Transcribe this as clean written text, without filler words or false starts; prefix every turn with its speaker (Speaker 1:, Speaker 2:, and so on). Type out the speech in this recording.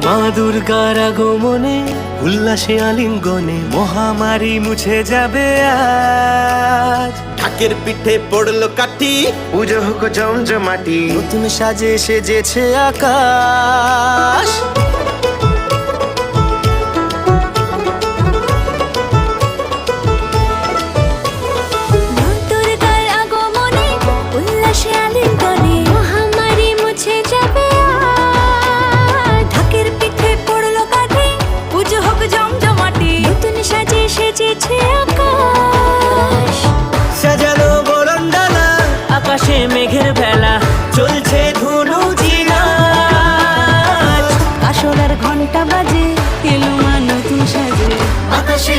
Speaker 1: মা দুর্গার আগমনে উল্লাসে আলিঙ্গনে মহামারী মুছে যাবে আজ।
Speaker 2: ঢাকের পিঠে পড়লো কাঠি,
Speaker 1: পুজো হোক জমজমাটি, নতুন সাজে সেজেছে আকাশ। সাজানো বরণডালা, আকাশে মেঘের ভেলা, চলছে ধুনুচি নাচ।
Speaker 3: আসলার ঘন্টা বাজে, এলো মা নতুন সাজে,
Speaker 1: আকাশে